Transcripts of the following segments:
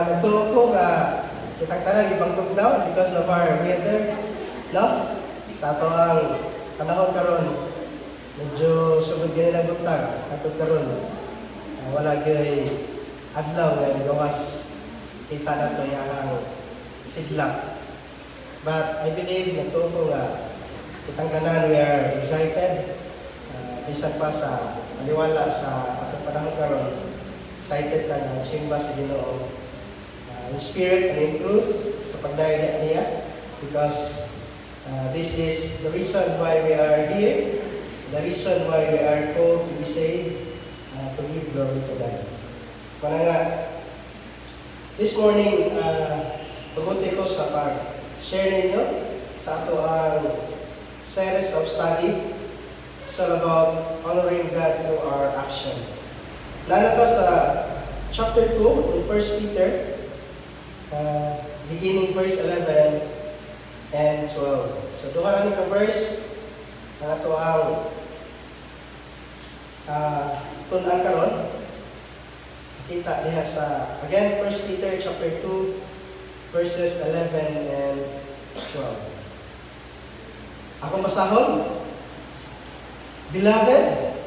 Nagtuo ko nga kitang tanan ibang tugnaw because of our weather, no? Sa ato ang panahon karon medyo sugod gani lang buntag ato karon. Wala gyud adlaw nga gawas kita nato yang sidlak. But I believe nagtuo ko nga kitang tanan we are excited bisan pa sa aliwala sa atong panahon karon. Excited na magsimba sa Ginoo in spirit and in truth sa pagdayag niya because this is the reason why we are here, the reason why we are called to be saved, to give glory to God. Para nga, this morning, pagunti ko sa pag-share ninyo sa ato ang series of study. It's all about honoring God through our action. Lalo pa sa chapter 2 in 1 Peter, beginning verse 11 and 12. So, duha ka verse na ito ang tunan karon. Kita diha sa, again, 1 Peter chapter 2, verses 11 and 12. Akong basahon, Beloved,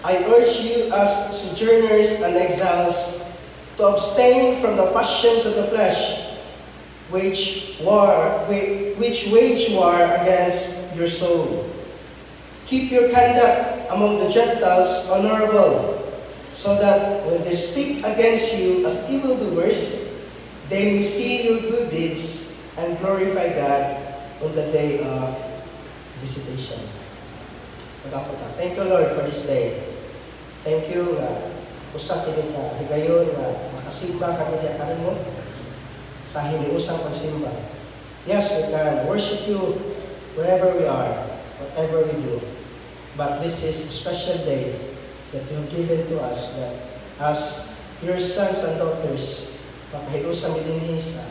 I urge you as sojourners and exiles to abstain from the passions of the flesh, which wage war against your soul. Keep your conduct among the Gentiles honorable, so that when they speak against you as evildoers, they may see your good deeds and glorify God on the day of visitation. Thank you, Lord, for this day. Thank you nga usa kini ka higayon nga makasimba kami diha kanimo sa hiniusang pagsimba. Yes, we can worship you wherever we are, whatever we do. But this is a special day that you have given to us that as your sons and daughters, makahiusang dinhi sa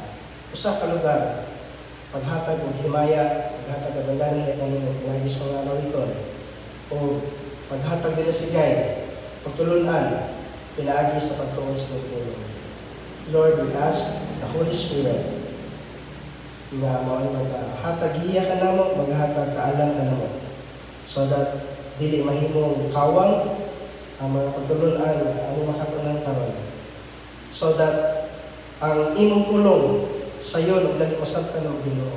usa ka lugar, paghatag og himaya, paghatag og bangganan kay kanimo pinagis mga nawiton, o paghatag din sigay, pagtulunan, pinaagi sa pagtuon sa pagtulong. Lord, we ask the Holy Spirit na maghatag-iya ka namo, maghatag kaalam ka namo, so that dili mahimong kawang ang mga pagtulunan ang makatunan karon, so that ang imong pulong sa iyo ug dali usab ka ng Ginoo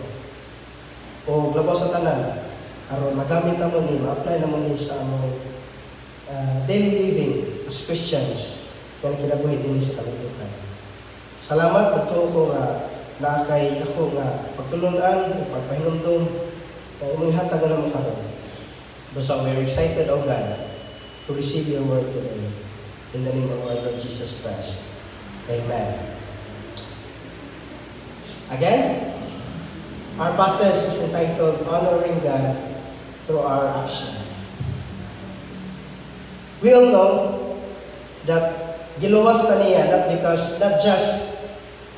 o labaw sa tanan aron magamit namo ni ma-apply namo ni sa among daily living as Christians kung kinabuhi din sa kalibutan. Salamat pagtuo ko nga na kay ako nga pagtulunan o pagpahinumdum na imong hatag na naman karon. So we are excited, O God, to receive your word today. In the name of our Lord Jesus Christ. Amen. Again, our passage is entitled Honoring God through our action. We all know that giluwas na niya, not just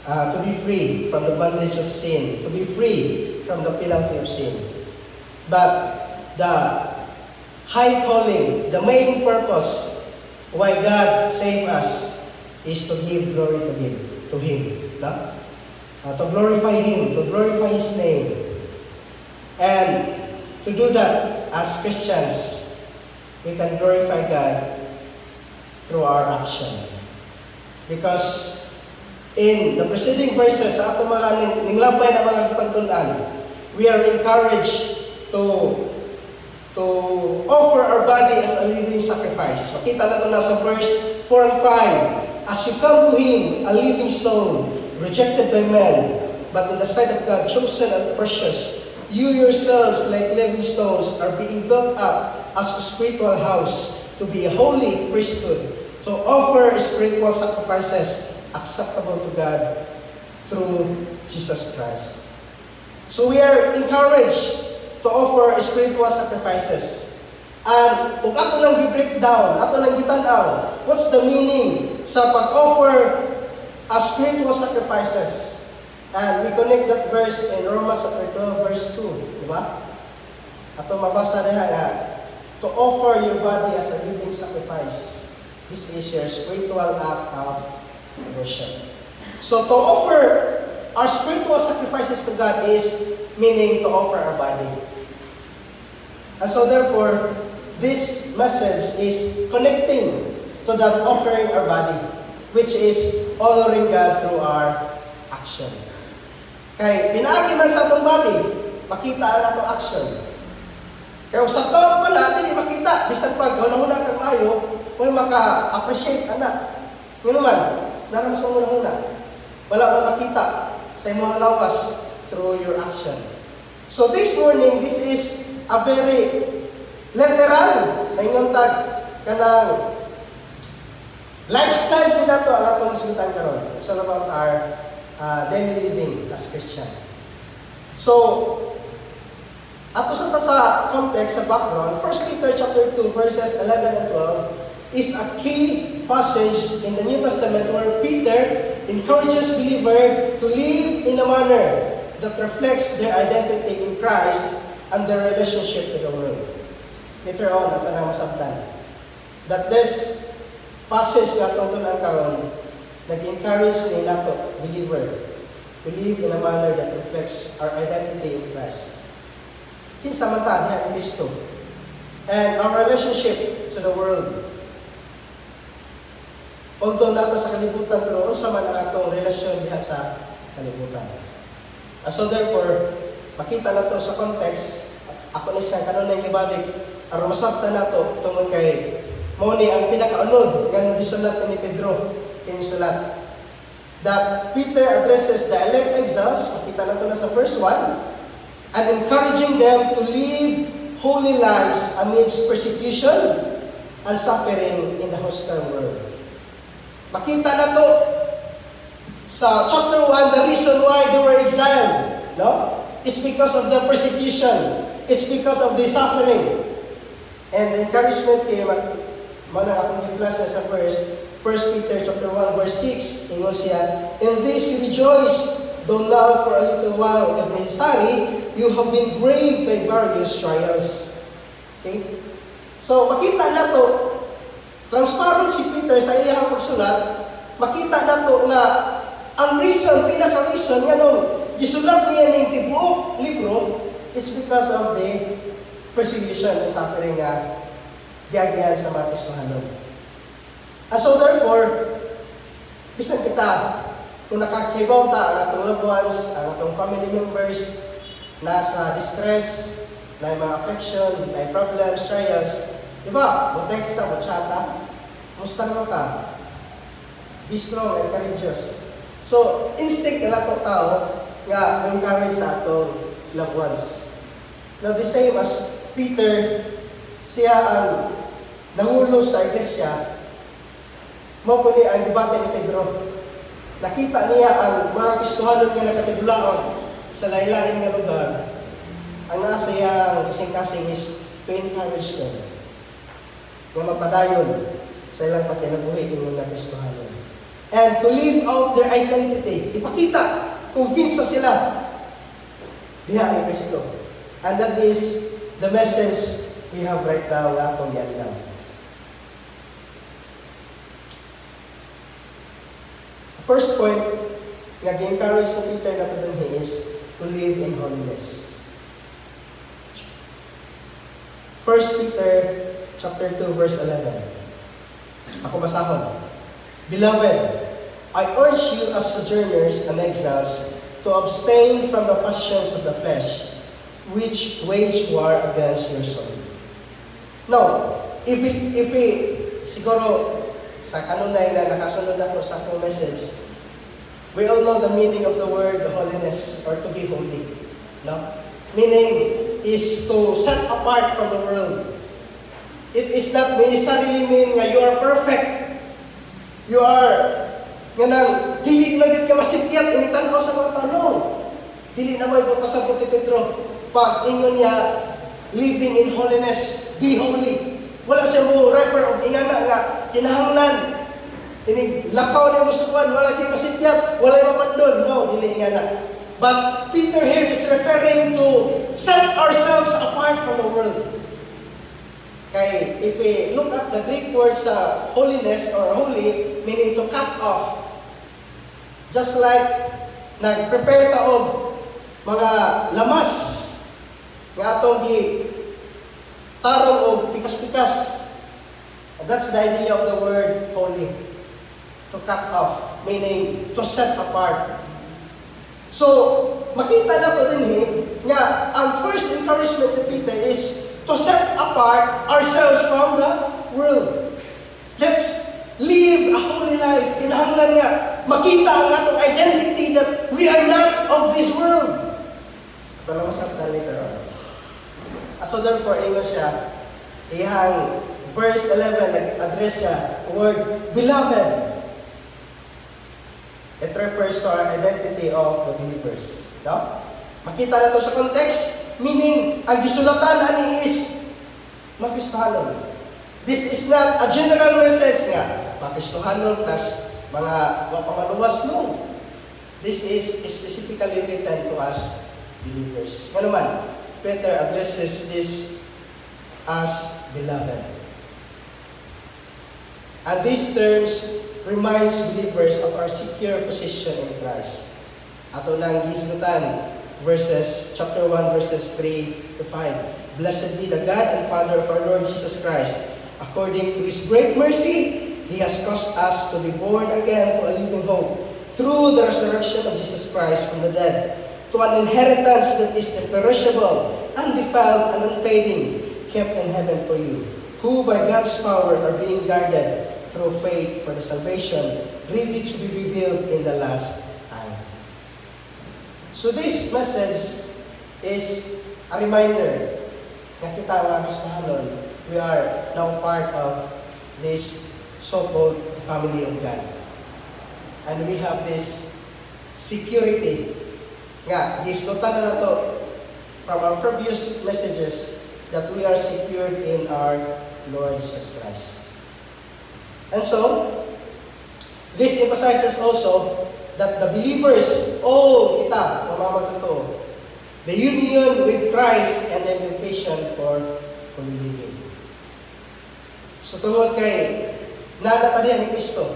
to be free from the bondage of sin, to be free from the penalty of sin, but the high calling, the main purpose why God saved us is to give glory to Him. No? To glorify Him, to glorify His name. And to do that as Christians, we can glorify God through our action. Because in the preceding verses, sa ato mga ninglabay na mga gipagtun-an, we are encouraged to offer our body as a living sacrifice. Makita na ito na sa verse 4 and 5. As you come to Him, a living stone, rejected by men, but in the sight of God, chosen and precious, you yourselves, like living stones, are being built up as a spiritual house to be a holy priesthood, to offer spiritual sacrifices acceptable to God through Jesus Christ. So we are encouraged to offer spiritual sacrifices. And kung ato lang i-break down, ato lang itanaw, what's the meaning sa pag-offer spiritual sacrifices? And we connect that verse in Romans chapter 12, verse 2. Diba? Ato mabasa na nga, to offer your body as a living sacrifice. This is your spiritual act of worship. So to offer our spiritual sacrifices to God is meaning to offer our body. And so therefore, this message is connecting to that offering our body, which is honoring God through our action. Kaya pinaagi man sa atong body, makita ang atong action. Kaya sa taon pa natin, di makita. Bisan pag huna-huna kang mayo, may maka-appreciate, anak. Yun naman, naramas mo huna-huna. Wala ba makita sa imong lawas through your action. So this morning, this is a very literal na ingantag kanang lifestyle din nato ang atong sulitan karon. It's all about our daily living as Christian. So, ato sa context, sa background, 1 Peter chapter 2, verses 11 and 12 is a key passage in the New Testament where Peter encourages believers to live in a manner that reflects their identity in Christ and their relationship to the world. Later on, ato na masabtan that this passage nga tungtunan karon nag-encourage ni nato believer to live in a manner that reflects our identity in Christ. Kinsa man ta diha in Kristo and our relationship to the world. Although nato sa kalibutan, pero unsa man ang atong relasyon diha sa kalibutan. So therefore, makita nato sa context, ako ni siya kanon na ibalik aron masabtan nato tungod kay mao ni ang pinakaunod nga gisulat ni Pedro kining sulat. That Peter addresses the elect exiles, makita nato na sa verse 1, and encouraging them to live holy lives amidst persecution and suffering in the hostile world. Makita na to sa chapter 1, the reason why they were exiled, no? It's because of the persecution. It's because of the suffering. And the encouragement here, mana akong i-flash na sa verse, 1 Peter chapter 1, verse 6, ingon siya, in this you rejoice, though now for a little while, if necessary, you have been braved by various trials. See? So, makita na to, transparent si Peter sa iyang pagsulat, makita na to na ang reason, pinaka-reason, yan o, gisulat niya ng tibuok libro, it's because of the persecution and suffering nga giyagihan sa mga Kristohanon. And so therefore, bisan kita, kung nakakibaw ta ang atong loved ones, ang atong family members, nasa distress, na mga affliction, na problems, trials, di ba? Mo-text ta, mo-chata, musta naman ka? Be strong and courageous. So, instinct na nato tao nga encourage sa atong loved ones. Now, the same as Peter, siya ang nangulo sa iglesia, mo po niya ang debate ni Pedro. Nakita niya ang mga Kristohanon nga nakatibulaon sa lain-lain nga lugar. Ang nasa iyang kasing-kasing is to encourage them na mapadayon sa ilang patinabuhi ng mga Kristohanon. And to live out their identity. Ipakita kung kinsa sila diha ni Kristo. And that is the message we have right now nga akong giadlaw. First point nga gi-encourage ni Peter na tudunhi is to live in holiness. 1 Peter chapter 2 verse 11. Ako basahon. Beloved, I urge you as sojourners and exiles to abstain from the passions of the flesh, which wage war against your soul. Now, if we siguro sa kanunay na nakasunod ako sa akong message, we all know the meaning of the word holiness or to be holy. No? Meaning is to set apart from the world. It is not necessarily mean nga you are perfect. You are nga nang dili na gyud ka masikyat initan ko sa mga tanong. Dili na may papasabot ni Pedro pag ingon niya living in holiness, be holy. Wala siya mo refer og ingana nga kinahanglan ini lakaw ni musukan wala kay masikyat, wala mapandon. No, dili ingana. But Peter here is referring to set ourselves apart from the world. Kay, if we look at the Greek word sa holiness or holy, meaning to cut off. Just like, nag-prepare ta og mga lamas nga atong tarong og pikas-pikas. That's the idea of the word holy. To cut off, meaning to set apart. So, makita na to din nga ang first encouragement ni Peter is to set apart ourselves from the world. Let's live a holy life. Kinahanglan nga makita ang atong identity that we are not of this world. Ito lang masabtan later on. So therefore, ingon siya, ihang verse 11, nag-address siya, word, beloved. It refers to our identity of the believers. No? Makita na to sa context, meaning, ang gisulatan ani is Makristohanon. This is not a general message nga, Makristohanon plus mga pamaluwas, no. This is specifically written to us believers. Ano man, Peter addresses this as beloved. And these terms reminds believers of our secure position in Christ. Ato nang gisgutan, chapter 1, verses 3 to 5. Blessed be the God and Father of our Lord Jesus Christ. According to His great mercy, He has caused us to be born again to a living hope through the resurrection of Jesus Christ from the dead, to an inheritance that is imperishable, undefiled, and unfading, kept in heaven for you, who by God's power are being guarded through faith for the salvation ready to be revealed in the last time. So this message is a reminder na kita mga Kristohanon, we are now part of this so-called family of God. And we have this security nga, gisgutan na to from our previous messages that we are secured in our Lord Jesus Christ. And so, this emphasizes also that the believers, all kita, mamamagluto, the union with Christ and the invitation for holy living. So, tungod kay nanatalian ni Kristo,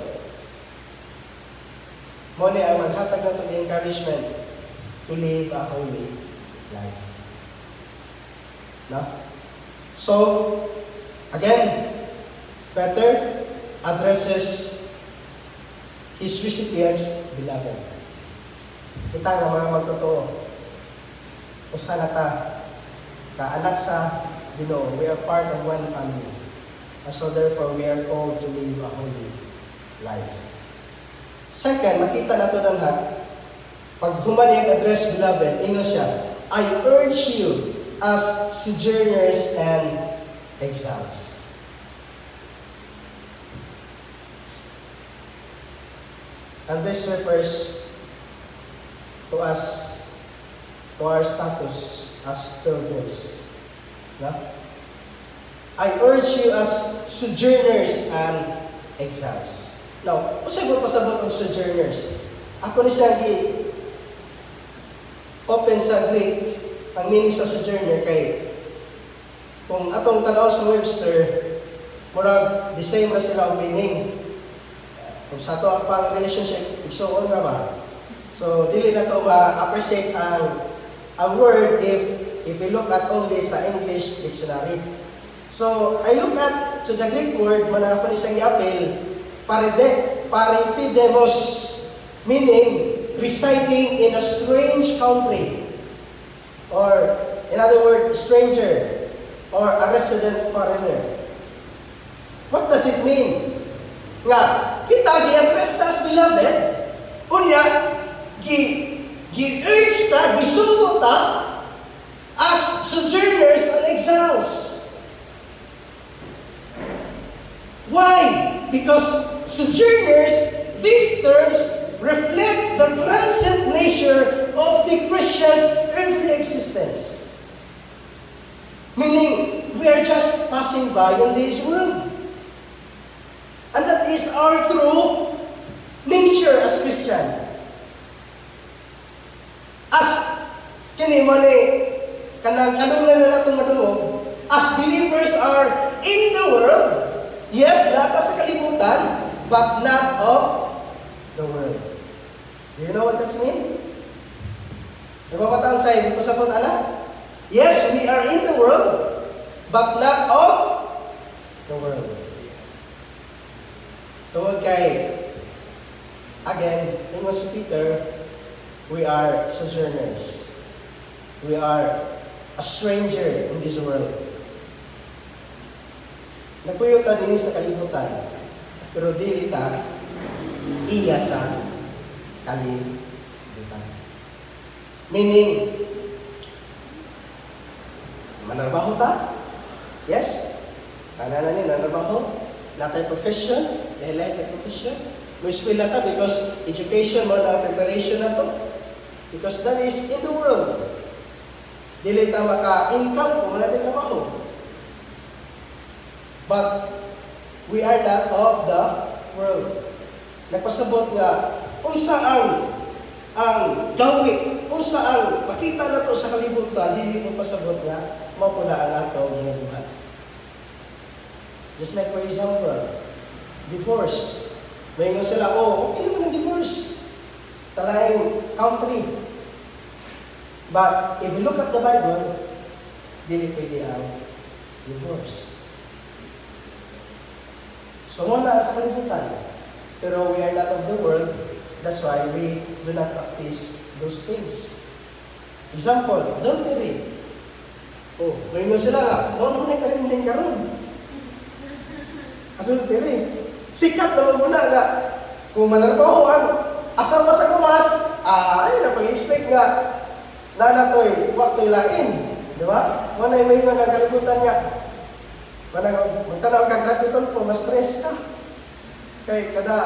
mo ni ang maghatag na itong encouragement to live a holy life. No? So, again, Peter addresses his recipients, beloved. Kita nga mga magtotoo, kung sana ka-anak sa Ginoo, we are part of one family. And so therefore, we are called to live a holy life. Second, makita na ito ng pag humaniyang address, beloved, ingon siya, I urge you as sojourners and exiles. And this refers to us, to our status as pilgrims. No? I urge you as sojourners and exiles. Now, usay ko pasabot og sojourners. Ako ni siya open sa Greek, ang meaning sa sojourner kay kung atong tanaw sa Webster, murag the same na sila ang meaning. Kung sa ito ang pang relationship, igsuon na ba? So, dili na ito ma-appreciate ang word if we look at only sa English dictionary. So, I look at to the Greek word, mana ako ni siyang i-apel, paripidemos, meaning residing in a strange country, or in other words, stranger, or a resident foreigner. What does it mean? Nga, kita gi-address ta as beloved, unya, gi-urge ta, gisugo ta, as sojourners and exiles. Why? Because sojourners, these terms reflect the transient nature of the Christian's earthly existence. Meaning, we are just passing by in this world. And that is our true nature as Christian. As kini mo ni kanang na natong madungog, as believers are in the world, yes, lahat sa kalibutan, but not of the world. Do you know what this means? Nagpapatang sa iyo, pasapot anak? Yes, we are in the world, but not of the world. Tungod kay, again, tingnan si Peter, we are sojourners. We are a stranger in this world. Nagpuyo ta din sa kalibutan, pero dili ta iya sa kalibutan. Meaning, manarbaho ta? Yes? Tanan ni nanarbaho? Natay profession? Lahi-lahi kay profession? May eskwela ta because education mo na preparation na to. Because that is in the world. Dili ta maka-income kung wala tayo trabaho. But we are not of the world. Nagpasabot nga, unsa ang gawi, unsa ang makita na to sa kalibutan, dili mo pasabot nga, mapula ang ato ginabuhat. Just like for example, divorce. Mayroon sila, okay naman ang divorce sa laing country. But if you look at the Bible, dili pwede ang divorce. So muna sa kalibutan. Pero we are not of the world. That's why we do not practice those things. Example, adultery. Mayroon sila nga, naman na kalimding karon. Adultery. Sikat naman muna nga, kung manarbaho ang asawa sa gawas, ay, napag-expect nga, nanatoy, wag to'y lain. Di ba? Muna may nga kalibutan nga. Magtanaw ka gratiton po, ma-stress ka. Kaya kada,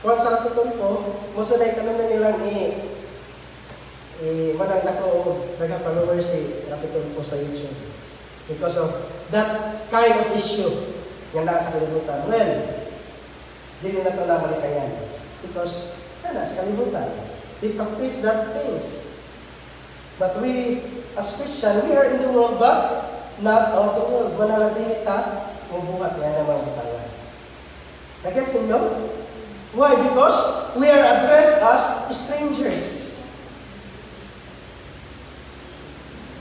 kung sa gratiton po, musunay ka naman nilang manang nako, nagka-followers si gratiton po sa YouTube. Because of that kind of issue nga nasa kalibutan. Well, dili na ito namalikayan. Because, nasa kalibutan. They practice that things. But we, as Christian, we are in the world, but not of the world. Wala dili ta, mabuhat nga naman butangan. Nag-gets ninyo? Why? Because we are addressed as strangers.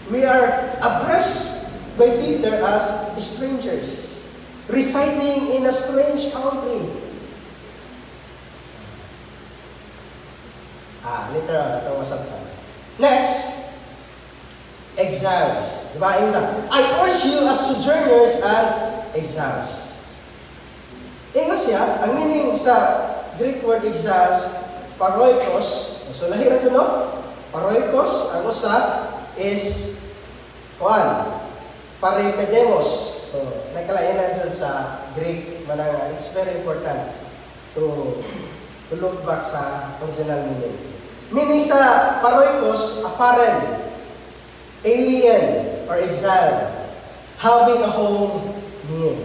We are addressed by Peter as strangers, residing in a strange country. Literal, ito masabta. Next, exiles. Diba? I urge you as sojourners and exiles. Ingo siya, ang meaning sa Greek word exiles, paroikos. So, lahira sa no? Paroikos, ang usa is, parepedemos. So, nagkalainan dyan sa Greek, mananga, it's very important to look back sa original meaning. Meaning sa paroikos, a foreign, alien, or exile, having a home near.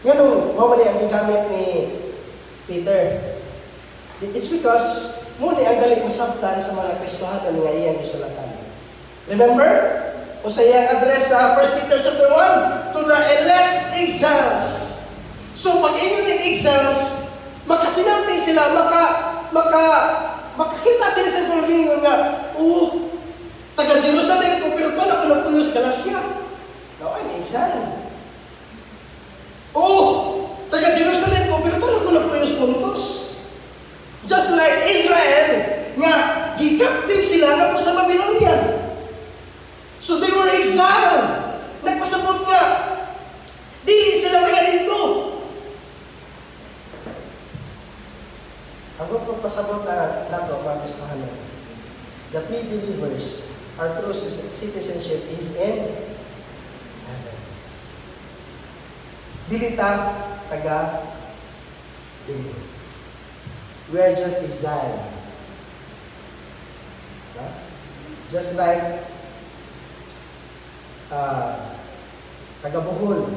Ganun, mamali ang gigamit ni Peter. It's because, muna ang dali masabtan sa mga Kristohanon nga iyang isulatan. Remember? O sa iyang address sa 1 Peter chapter 1, to the elect exiles. So, pag inyo ng exiles, makasinanti sila, makakita sila sa pululingon nga, taga Jerusalem ko, pero doon ako napuyos Galacia. No, I'm exile. Taga Jerusalem ko, pero doon ako napuyos Pontus. Just like Israel, nga, gikaptive sila nga po sa Babylonia. So they were exiled. Nagpasabot nga, dili sila taga dito. Ang pagpasabot na nato, mga Kristohanon, that we believers, our true citizenship is in heaven. Dili ta taga dili. We are just exiled. Just like taga Bohol,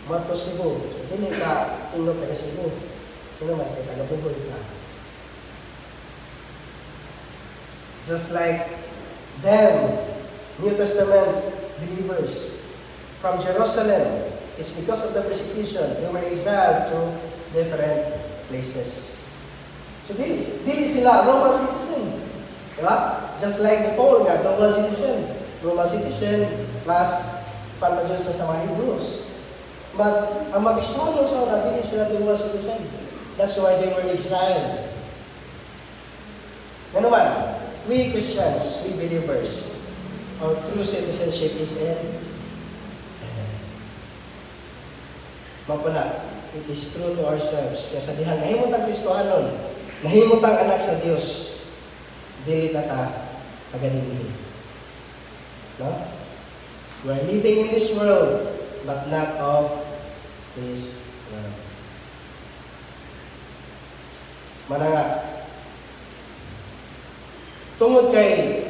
Mato Cebu. Dili ka ingot taga Cebu. Ano naman kay taga Bohol ka. Just like them, New Testament believers from Jerusalem. It's because of the persecution. They were exiled to different places. So, dili sila Roman citizen. Diba? Just like Paul nga, dual citizen. Roman citizen plus Diyos sa mga Hebrews. But ang mag-Ismanon sa oras, dili sila dual citizen. That's why they were exiled. Nga naman, we Christians, we believers, our true citizenship is in heaven. Mapuna, it is true to ourselves. Kaya sabihan, nahimutang Kristohanon, nahimutang anak sa Diyos, dili na ta taganinihin. No? We are living in this world, but not of this world. Mananga, tungod kay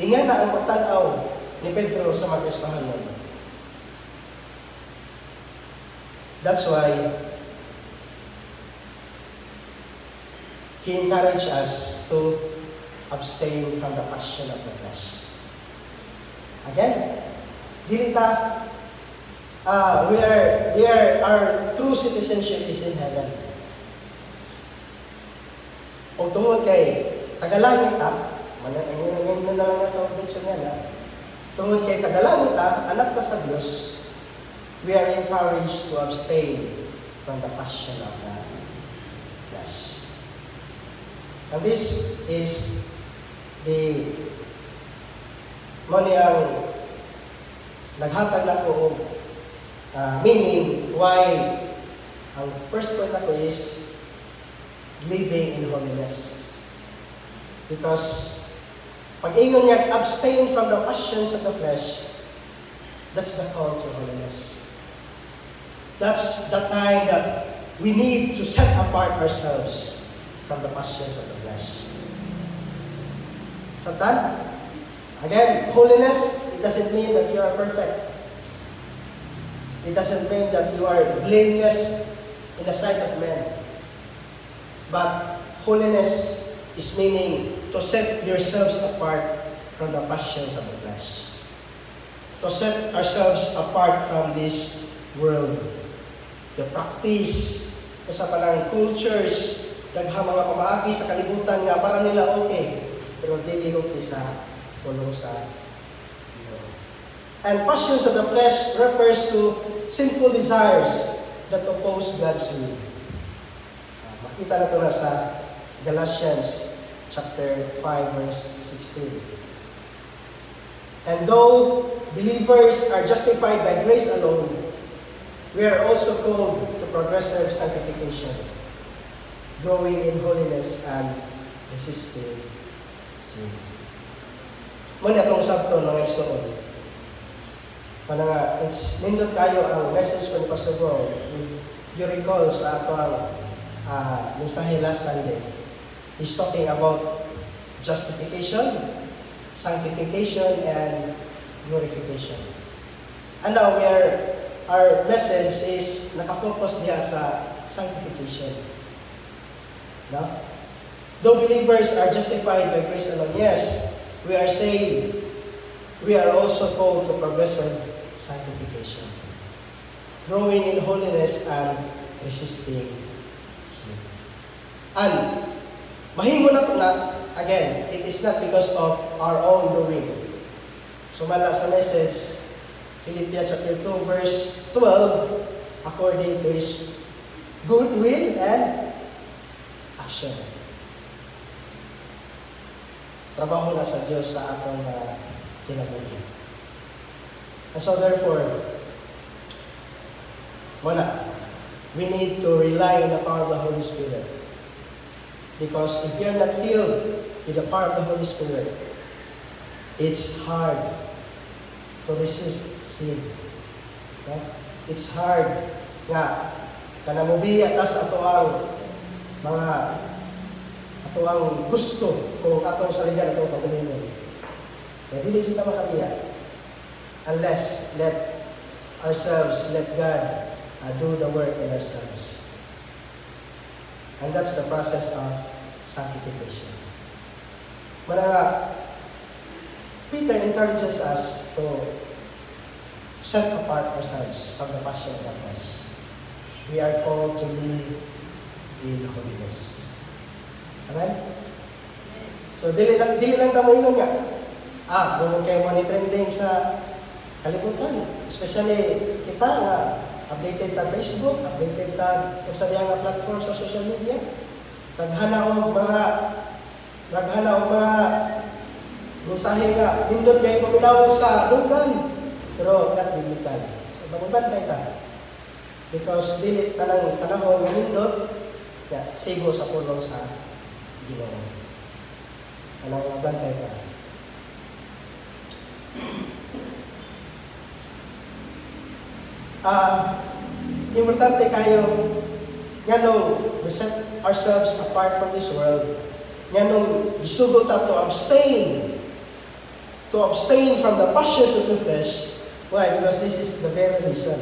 inga na ang pagtanaw ni Pedro sa mga Kristohanon. That's why he encouraged us to abstain from the passion of the flesh. Again, dilita, our true citizenship is in heaven. O tungod kay tagalangit ta, mananangin na lang ito sa nga, tungod kay tagalangit ta, anak ta sa Diyos, we are encouraged to abstain from the passion of the flesh. And this is the ang naghatag na ko meaning why ang first point ako is living in holiness. Because pag ingon niya, abstain from the passions of the flesh, that's the call to holiness. That's the time that we need to set apart ourselves from the passions of the flesh. Satan, again, holiness, it doesn't mean that you are perfect. It doesn't mean that you are blameless in the sight of men. But holiness is meaning to set yourselves apart from the passions of the flesh. To set ourselves apart from this world. The practice, sa palang cultures, daghang mga pamaagi sa kalibutan nga para nila okay, pero dili okay sa pulong sa Lord. And passions of the flesh refers to sinful desires that oppose God's will. Makita na ito na sa Galatians chapter 5 verse 16. And though believers are justified by grace alone, we are also called to progressive sanctification, growing in holiness and resisting sin. Muna itong sabto ng Exodus. Pananga, it's nindot kayo ang message ng Pastor Bro. If you recall sa atong mensahe last Sunday, he's talking about justification, sanctification, and glorification. And now our message is nakafocus diya sa sanctification. No? Though believers are justified by grace alone, yes, we are saved. We are also called to progressive sanctification, growing in holiness and resisting sin. And mahimo na ito na, again, it is not because of our own doing. Sumala sa message, Philippians chapter 2 verse 12, according to His good will and action. Trabaho na sa Diyos sa atong kinabuhi. And so therefore, we need to rely on the power of the Holy Spirit. Because if you are not filled with the power of the Holy Spirit, it's hard to resist sin. Okay? It's hard nga kanamubiya ka sa ato ang gusto kung atong saligan atong pagkulinon. Kaya dili kita makabiya unless let God do the work in ourselves. And that's the process of sanctification. Mananga, Peter encourages us to set apart ourselves from the passion of the flesh. We are called to live in holiness. Amen? So, dili lang kamo yun nga. Kung kayo mo trending sa kalibutan. Especially kita nga, updated ta Facebook, updated ta sa mga platform sa social media. Naghana og mga mensahe nga, nindot kayo paminaw sa lunggan. Pero not biblical. So, magbantay ka. Because dili tanang panahon ng nindot, sigo sa pulong sa Ginoo. Anong magbantay ka. Importante kayo nga nung we set ourselves apart from this world, nga nung gisugo ta to abstain from the passions of the flesh. Why? Because this is the very reason.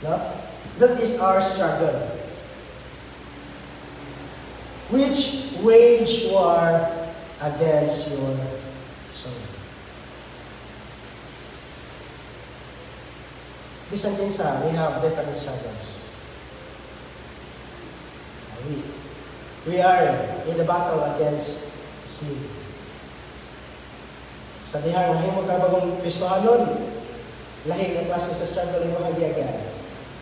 No? That is our struggle. Which wage war against your soul. Bisan din sa, we have different struggles. We are in the battle against sin. Sa dihang nahimog ka bagong Kristohanon, lahi ng klase sa struggle mo hagiagyan.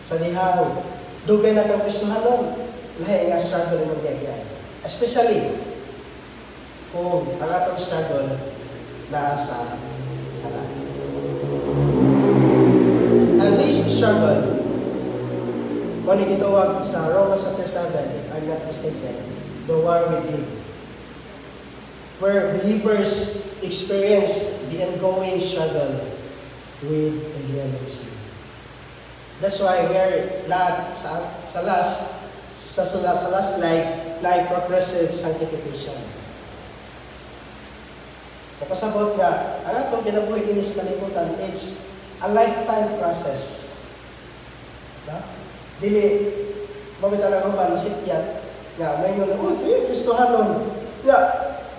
Sa dihang dugay na kang Kristohanon, lahi nga struggle mo hagiagyan. Especially kung ang atong struggle na sa sala. And this struggle, kung ikitawag sa Romans chapter 7, if I'm not mistaken, the war within, where believers experience the ongoing struggle with indwelling sin. That's why we're not sa last like progressive sanctification. Kapasabot nga, ang atong kinabuhi din sa kalibutan, it's a lifetime process. No? Dili, mamita na ko ba, nasikyat, nga, may nyo na, yung Kristohanon, nga,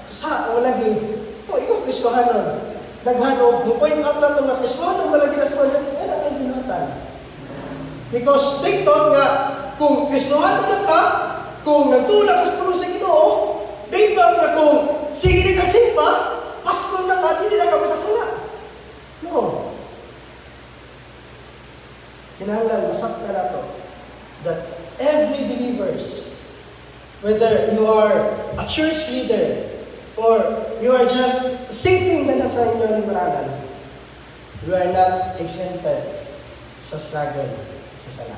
sa, ang lagi, ikaw Kristohanon, naghanog, point out na ito nga, Kristohanon, malagi na sa mga, ano ang ginatan? Because, take thought nga, kung Kristohanon na ka, kung nagtulak sa puno sa Ginoo, take thought nga, kung sige rin ang simpa, pasko na ka, hindi na ka makasala. No. Kinahanglan, masakta na ito, that every believers, whether you are a church leader, or you are just sitting na nasa inyong libranan, you are not exempted sa struggle sa sala.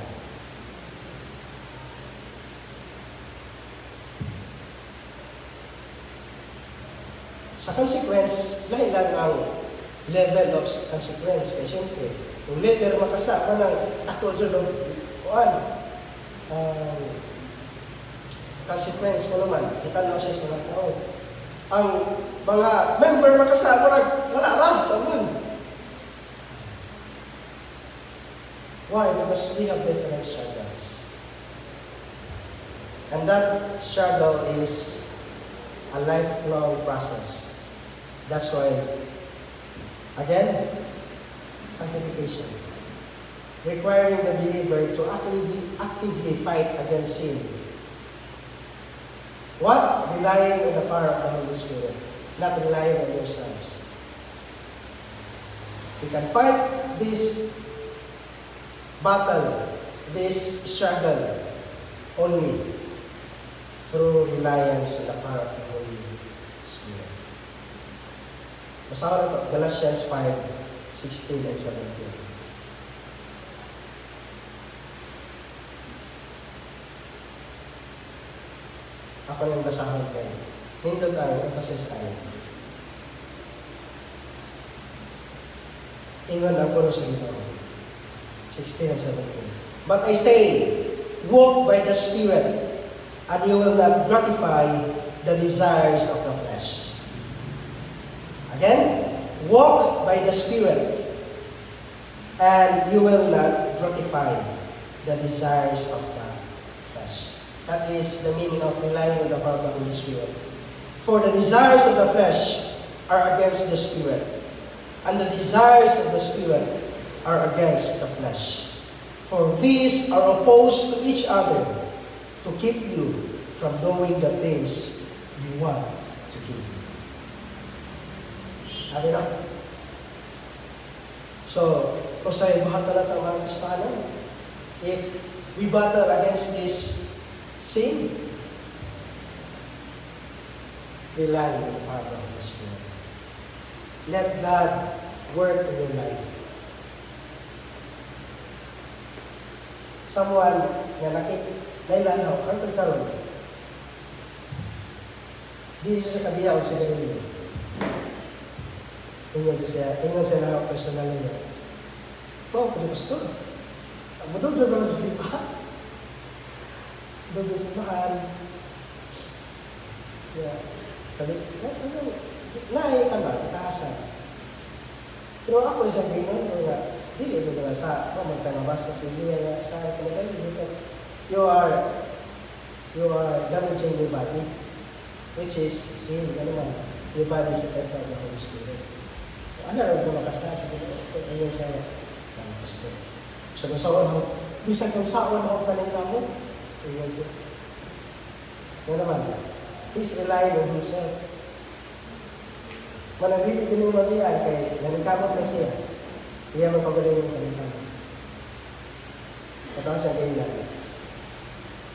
Sa consequence, lahi lang ang level of consequence. Kaya siyempre, kung later makasama ng ako dyan ng consequence mo naman, kita na siya sa mga tao. Ang mga member makasama wala ra sa man. Why? Because we have different struggles. And that struggle is a lifelong process. That's why, again, sanctification. Requiring the believer to actively fight against sin. What? Relying on the power of the Holy Spirit, not relying on yourselves. We can fight this battle, this struggle, only through reliance on the power of the Holy Spirit. Basahin ito, Galatians 5:16 and 17. Ako yung basahin kayo. Nindot ang emphasis kayo. Ingon ang puro sa ito. 16 and 17. But I say, walk by the Spirit, and you will not gratify the desires of the flesh. Again, walk by the Spirit, and you will not gratify the desires of the flesh. That is the meaning of relying on the power of the Holy Spirit. For the desires of the flesh are against the Spirit, and the desires of the Spirit are against the flesh. For these are opposed to each other to keep you from doing the things you want to do. Sabi na? So, kung sa'yo buhat na lang ang mga Kristiyano, if we battle against this sin, rely on the power of the Spirit. Let God work in your life. Someone na nailanaw, ang pagkaroon, di siya kabiya o sa ganun. Ingon siya na personal niya. Oh, pwede pastor. Ang doon sa mga simbahan. Doon sa simbahan. Yeah. Sabi, itaasan. Pero ako siya ganyan, dili ko naman sa magtanabas sa Biblia nga sa talagang you are damaging your body, which is sin, your body is a temple of the Holy Spirit. So, ano rin mo makasala sa ayun siya ng pastor. So, nasaon ako, bisag kung saon ako paningkamot, ayun siya. Yan naman, he's relying on himself. Manabili din yung mamiyan kay naningkamot na siya. Iya magpagaling yung paningkamot. Patawag siya ganyan.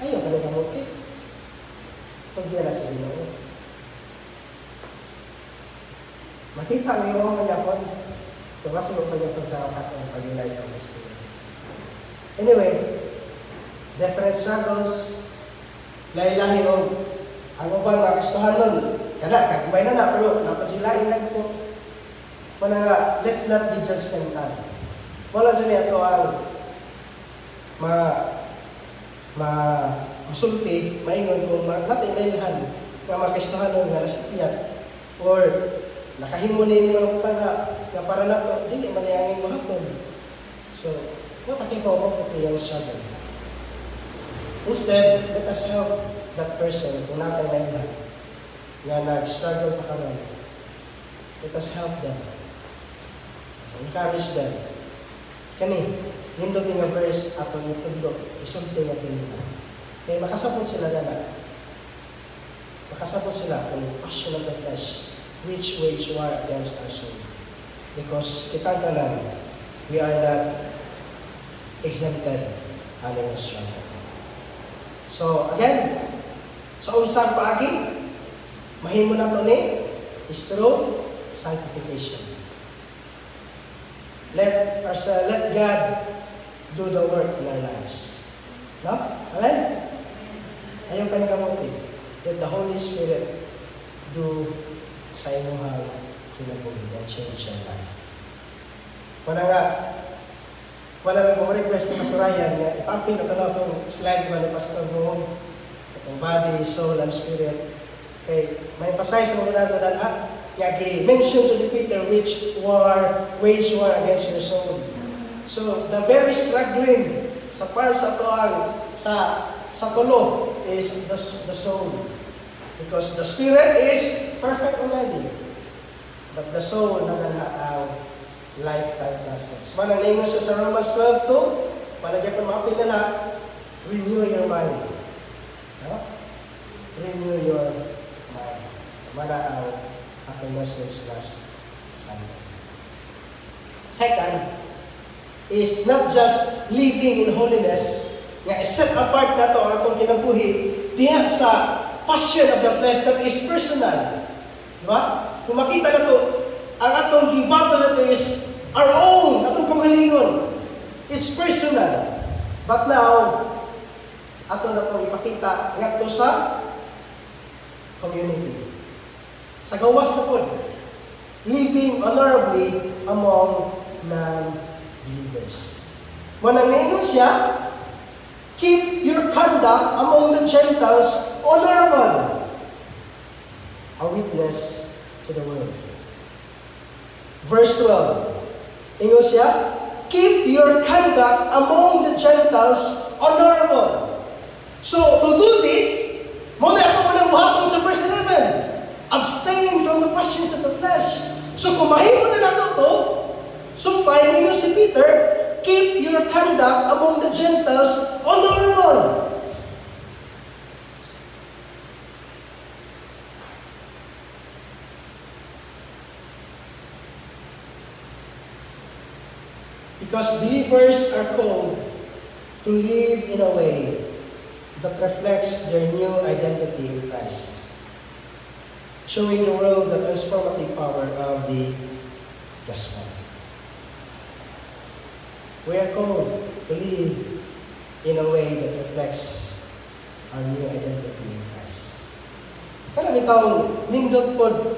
Ayaw paningkamot eh. Tugyan na sa Ginoo. Makita ang iyong manyapon. So, kasi yung panyapon sa katong pag-ilay sa Holy Spirit. Anyway, different struggles, lahi-lahi o ang uban mga Kristohan nun, kagumay na pero napasilain lang po. Let's not be judgmental. Wala dyan ito ang masulti, maingon kung natin mailhan nga mga Kristohan nun nga nasipiyat or nakahimo na yung mga putang nga para na ito, hindi man niyangin mahaton. So, what aking pawag ito yung struggle? Instead, let us help that person kung natin mailhan nga nag-struggle pa karon. Let us help them. Encourage them. Kani, nindot nga verse atong itudlo, isulti nga pinita. Kaya makasabot sila na. Makasabot sila kung passion of the flesh, which wage war against our soul. Because kita na we are not exempted under the struggle. So, again, sa unsang paagi, mahimo na ito ni is through sanctification. Let God do the work in our lives. No? Amen? Ayaw ka nikamutin. Let the Holy Spirit do sa inyong kinabuhi and change your life. Wala nga kung request ni Pastor Ryan na ipapin na pala itong slide mo ni Pastor Noong itong body, soul, and spirit. Okay, may emphasize mo na doon mention to the Peter wage war against your soul. So, the very struggling sa part sa toang sa tulo is the soul. Because the spirit is perfect already. But the soul naganha ang lifetime process. Manalingon siya sa Romans 12:2, malagyan pa mga pinala, renew your mind. No? Renew your mind. Mana ang message last Sunday. Second, is not just living in holiness, nga set apart na ito ang atong kinabuhi, diha sa passion of the flesh that is personal. Diba? Kung makita na ito, ang atong gibattle na ito is our own, atong kagalingon. It's personal. But now, ato na itong ipakita nga ito sa community. Sa gawas na po, living honorably among non-believers. Manangingon siya, keep your conduct among the Gentiles honorable, a witness to the world. Verse 12, ingon siya, keep your conduct among the Gentiles honorable. So, to do this, muna ako munang buhatong sa verse 11. Peter, keep your conduct among the Gentiles honorable. Because believers are called to live in a way that reflects their new identity in Christ, showing the world the transformative power of the gospel. We are called to live in a way that reflects our new identity in Christ. Kaya bitaw nindot pod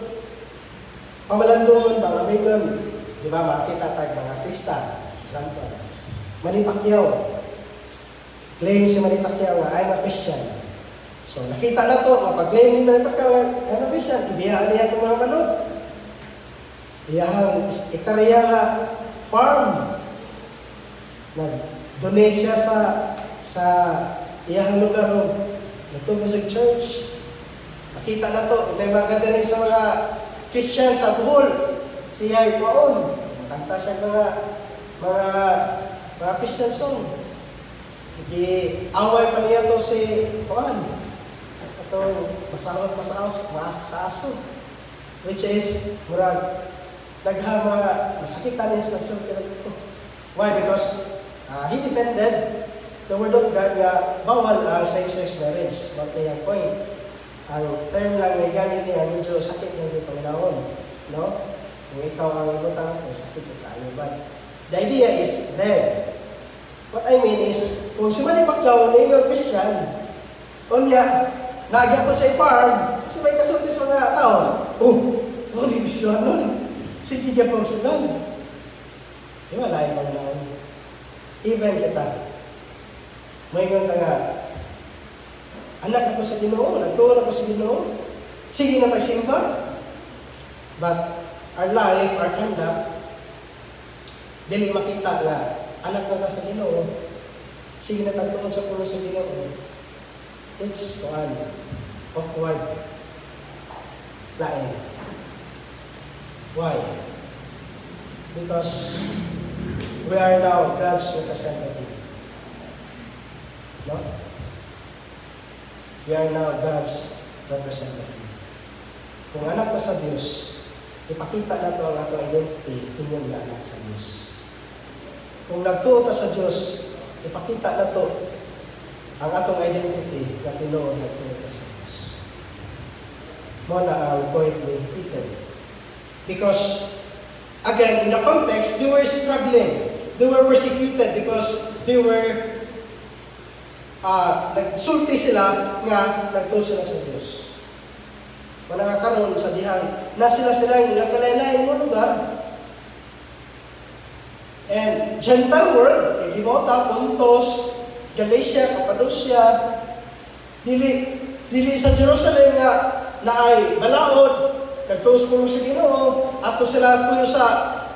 pamalandungan ba amigon, di ba makita tag mga artista, example, Manny Pacquiao. Claim si Manny Pacquiao nga I'm a Christian. So nakita na to, mapag-claim ni Manny Pacquiao I'm a Christian, ibiyaan niya itong mga manok. Iyahang itarya nga farm. Nag-donate siya sa iyahang lugar o nagtugo sa church. Nakita na to, may mga gathering sa mga Christian sa Bohol. Siya ay paon. Kanta siya mga Christian song. Away pa niya to si Juan. Ito, masawag sa aso. Which is, murag, naghama, masakitan niya sa pagsulti ito. Why? Because he defended the word of God nga bawal ang same-sex marriage. What may yung point? Ang term lang na gamit niya, medyo sakit ng yung Panginoon. No? Kung ikaw ang ibutang, sakit yung kayo. But the idea is there. What I mean is, kung si Manny Pacquiao na yung Christian, unya, nagya po sa farm, kasi may kasulti sa mga tao. Di Christian nun. Sige dyan po sugan. Di ba, lain pang naon. Even kita. May ganda nga, anak ako sa Ginoo, nagtuon ako sa Ginoo, sige na magsimba. But our life, our conduct, dili makita nga, anak ko ka sa Ginoo, sige na tagtuon sa puno sa Ginoo. It's awkward. Lain. Why? Because we are now God's representative. No? We are now God's representative. Kung anak ka sa Diyos, ipakita na ito ang ato identity, inyong na anak sa Diyos. Kung nagtuo ka sa Diyos, ipakita na ito ang atong identity na tinuod nagtuo ka sa Diyos. Muna ang point ni Peter. Because, again, in the context, they were struggling. They were persecuted because they were nagsulti sila nga nagtuo sila sa Diyos. Manangakaroon sa dihang na sila yung nagkalain-lain mo lugar. And Gentile world, Egipta, Pontus, Galatia, Cappadocia, dili sa Jerusalem nga naay balaod, nagtuos puno sa Ginoo, ato sila puyo sa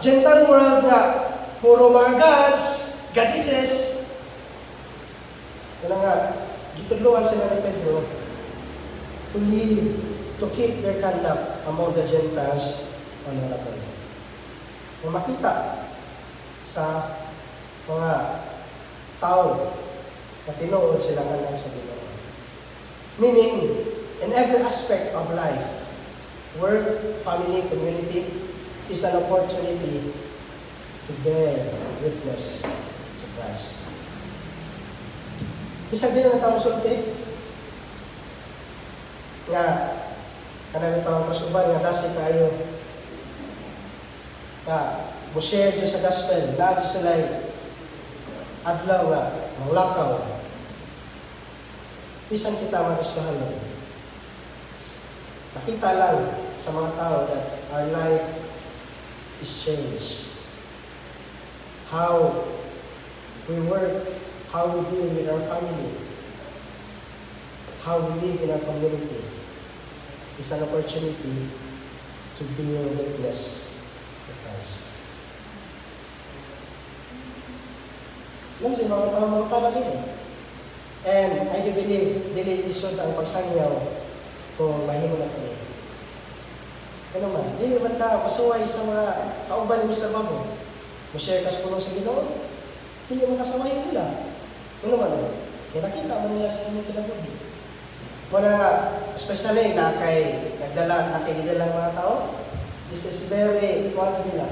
Gentile world nga puro mga gods, goddesses. Kaya nga, gitudluan sila ni Pedro to live, to keep their conduct among the Gentiles honorable. Kung makita sa mga tao na tinuod sila nga sa Ginoo. Meaning, in every aspect of life, work, family, community, is an opportunity to bear witness to Christ. Bisag din ang tawang sulti nga kanang tawang pasuban nga dasi kayo nga mo-share dyan sa gospel, lahat sila adlaw nga manglakaw. Bisan kita maristahan mo. Nakita lang sa mga tao that our life is changed. How we work, how we deal with our family, how we live in our community is an opportunity to bear witness to Christ. Alam siya, mga tao din eh. And I do believe, dili isod ang pagsangyaw kung mahimo na kami. Ano man, dili man ka pasuway sa mga kauban mo sa babo. Mushare ka sa puno sa Ginoo, hindi mo kasaway nila. Ano man, kaya nakita mo nila sa inyong kinabuhi. Muna nga, especially na kay nakikidalang mga tao, this is very, nila,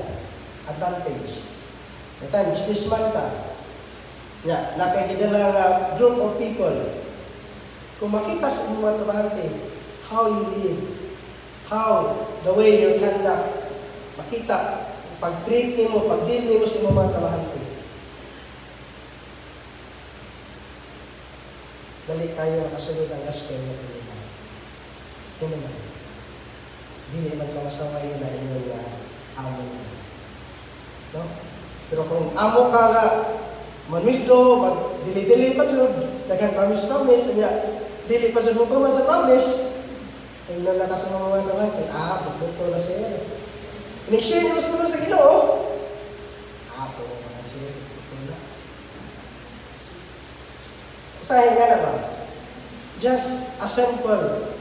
advantage. Ito, businessman ka, nakikidalang group of people. Kung makita sa inyong mga trabahante, how you live, how the way you conduct, makita, pag-treat mo, pag-deal mo sa inyong mga trabahante. Dali kayo makasunod ang gospel na pinila. Yun naman. Hindi naman ka masaway na inyong amo nila. No? Pero kung amo ka nga, manwidlo, dili-dili pa sud, daghang promise, dili pa sud mo tuman sa promise, ay nala ka sa mga naman, pagbuto na siya. In-exchange mo sa sa Ginoo, po na siya, pagbuto na. Usahin nga na ba? Just a simple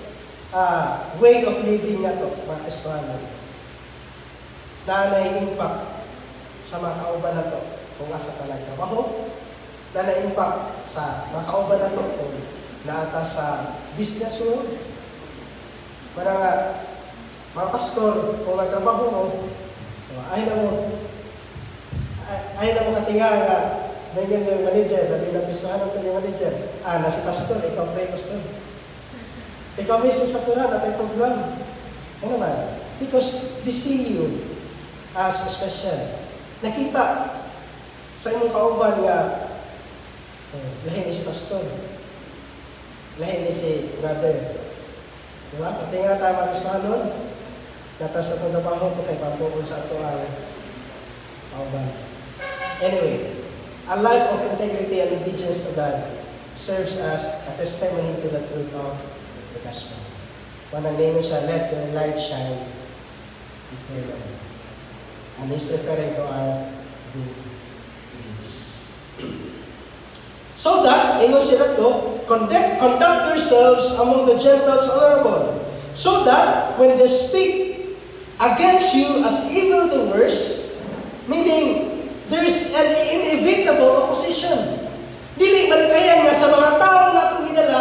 way of living na to, mga Kristohanon, na nai-impact sa mga kauban na to kung asa ka nagtrabaho, na nai-impact sa mga kauban na to kung naata sa business world. Mga pastor, kung nagtrabaho mo, ay na mo katinga nga may yung manager, labi na Kristohanon ko yung manager. Si pastor, ikaw pray pastor. Ikaw mismo pastoran, may program. Ano naman? Because they see you as special. Nakita sa imong kauban nga, lahi ni si pastor. Lahi ni si brother. Diba? Pati nga tayo mga Kristohanon, natas sa pagtrabaho ito kay pampuon sa ato ang kauban. Anyway, a life of integrity and obedience to God serves as a testimony to the truth of the gospel. Panang name siya, let your light shine before them. And he's referring to our good deeds. So that, ingon sila to, conduct yourselves among the Gentiles honorable, so that when they speak against you as evildoers, meaning there's an inevitable opposition. Dili malikayan nga sa mga tao nga itong ginala,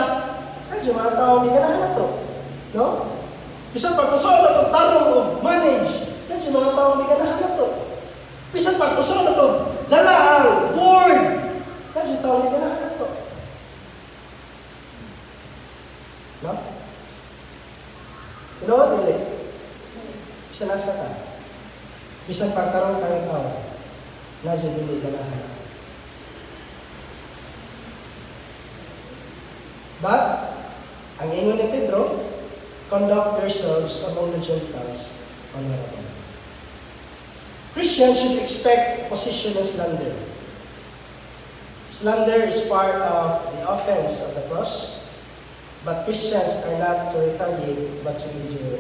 kasi mga tao may ganahan na ito. No? Bisan pag-usaw na ito, tarong o manage, kasi mga tao may ganahan na ito. Bisan pag-usaw na ito, dala ang board, kasi tao may ganahan na ito. No? Pero, dili. Bisan nasa ka. Bisan pagtarong ka ng tao, nasa dili ganahan. But, ang ingon ni Pedro, conduct yourselves among the Gentiles honorable. Christians should expect opposition and slander. Slander is part of the offense of the cross, but Christians are not to retaliate, but to endure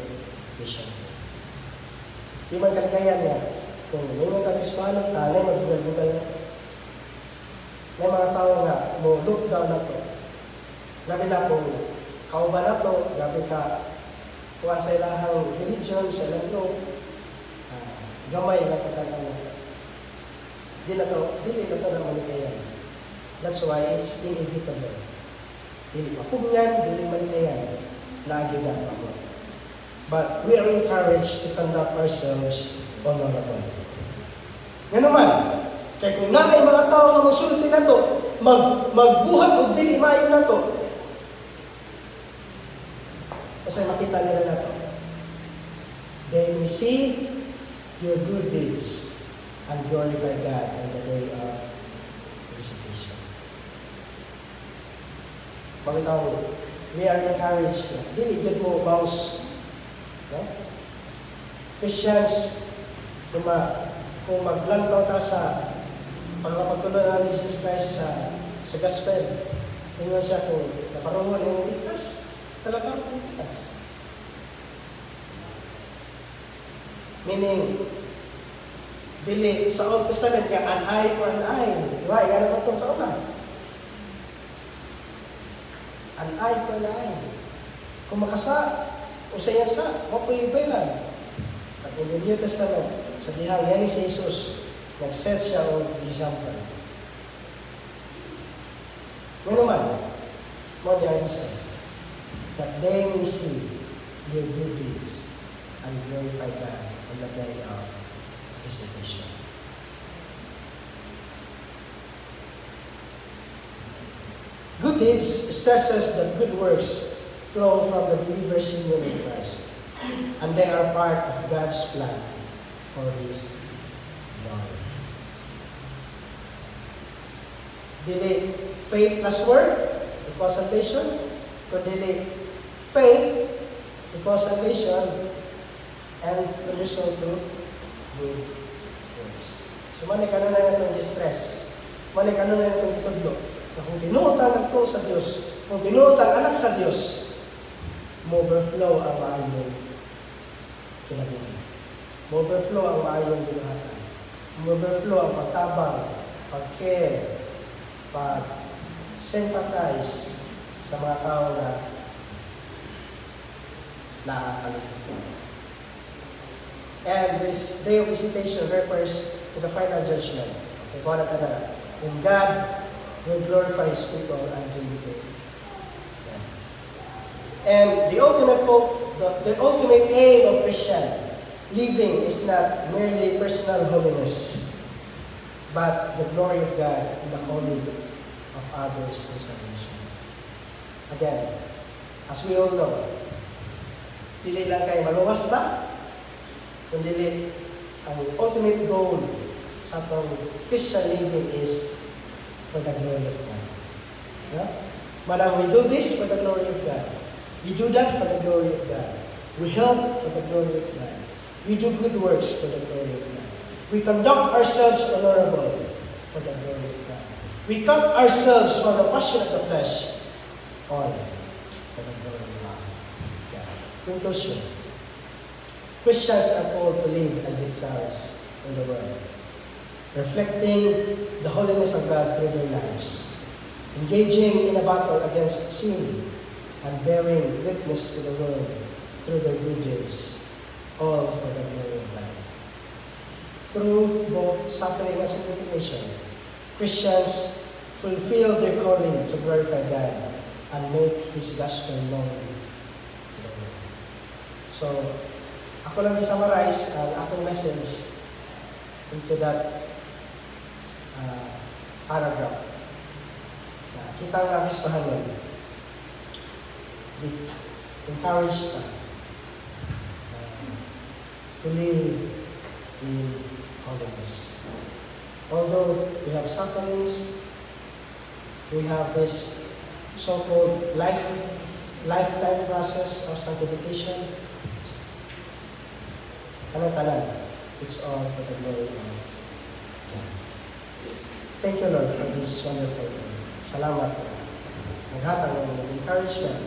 patiently. Di man kalagayan niya, kung may mga Kristohanon ka, may magbugal-bugal na. May mga tao nga, mo look down na to. Labi na kung kauban na to, labi ka kuhan sa ilahang religion, sa ilang group, gamay na pagkakala. Dili na to na malikayan. That's why it's inevitable. Dili mapugnan, dili malikayan. Lagi na ako. But we are encouraged to conduct ourselves honorable. Nga naman, kaya kung nakay mga tao na magsulti na to, magbuhat o dili maayo na to, kasi makita nila na to. They will see your good deeds and glorify God on the day of visitation. Pagkitaw, we are encouraged. Dili good mo bounce. No? Christians, kung maglantaw ka sa pagpapagtuloy ng Jesus Christ sa gospel, tingnan siya kung naparoon yung ikas, talagang ikas. Meaning, dili sa Old Testament ka, an eye for an eye. Diba? Igana ko itong sa una. An eye for an eye. Kung makasa, kung sa sa, mapuibaylan. At in the New Testament, sa dihang yan ni si Jesus, Nag-set siya ng example. Ngayon naman, more than isa, that they may see your good deeds and glorify God on the day of visitation. Good deeds stresses that good works flow from the believer's union with Christ, and they are part of God's plan for His glory. Dili faith plus work equals salvation, or dili faith equals salvation, and the result to good works. So manay kanon na itong distress, manay kanon na itong itudlo, na kung tinuotan nagto sa Diyos, kung tinuotan anak sa Diyos, mo-overflow ang maayong kinabuhi. Mo-overflow ang maayong binuhatan. Mo-overflow ang pagtabang, pag-care, pag-sympathize sa mga tao na nakakalimutan. And this day of visitation refers to the final judgment. Okay, wala ka na. When God will glorify His people and vindicate them. And the ultimate hope, the ultimate aim of Christian living is not merely personal holiness, but the glory of God and the calling of others to salvation. Again, as we all know, dili lang kayo maluwas ba? Kundi ang ultimate goal sa atong Christian living is for the glory of God. Yeah? Madam, we do this for the glory of God. We do that for the glory of God. We help for the glory of God. We do good works for the glory of God. We conduct ourselves honorable for the glory of God. We cut ourselves from the passion of the flesh, all for the glory of God. Conclusion. Christians are called to live as exiles in the world, reflecting the holiness of God through their lives, engaging in a battle against sin, and bearing witness to the world through their good deeds, all for the glory of God. Through both suffering and sanctification, Christians fulfill their calling to glorify God and make His gospel known to the world. So, ako lang i-summarize ang aking message into that paragraph. Kita ang Kristohan yun. Encourage to live in holiness. Although we have sufferings, we have this so-called lifetime process of sanctification. It's all for the glory of God. Thank you, Lord, for this wonderful day. Salamat. Maghatag ng encouragement